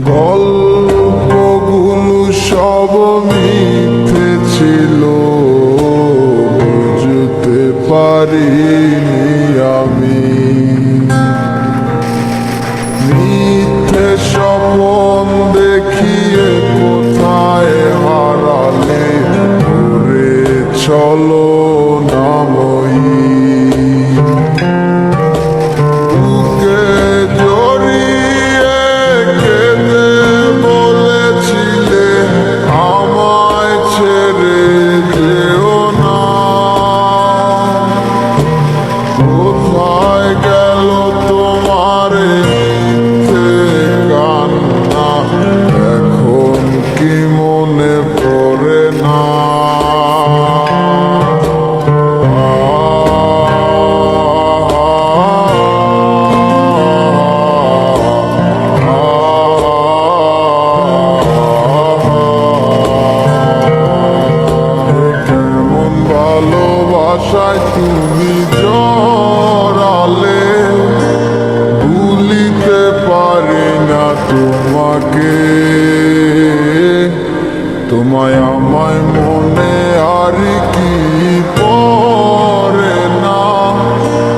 গল্পগুলো সব মিথ্যে ছিল, বুঝতে পারিনি আমি। মিথ্যে স্বপন দেখিয়ে কোথায় হারালে ঘুরে চলো নাময়ী। কোথায় গেল তোমার মিথ্যে কান্না, এখন কি মনে পড়ে না? কেমন ভালোবাসায় তুমি জড়ালে, ভুলিতে পারি না তোমাকে। তোমায় আমায় মনে আর কি পড়ে না,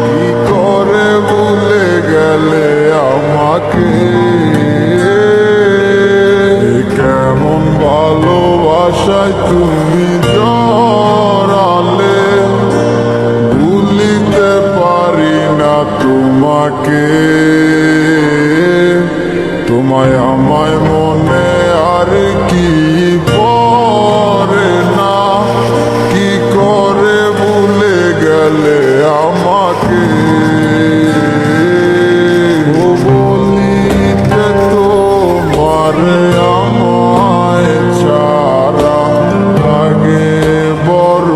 কি করে ভুলে গেলে আমাকে। কেমন ভালোবাসায় তুমি জড়ালে, ভুলিতে পারি না তোমাকে। তোমায় আমায় মনে আর কি পড়ে না, কি করে ভুলে গেলে আমাকে। বলিতে তোমার আমায় ছাড়া লাগে বড়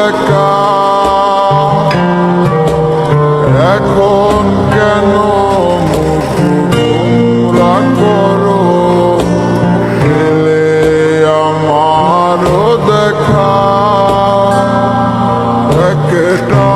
একা। এখন কেন মুখ গোমরা করো, পেলে আমারও দেখা একটা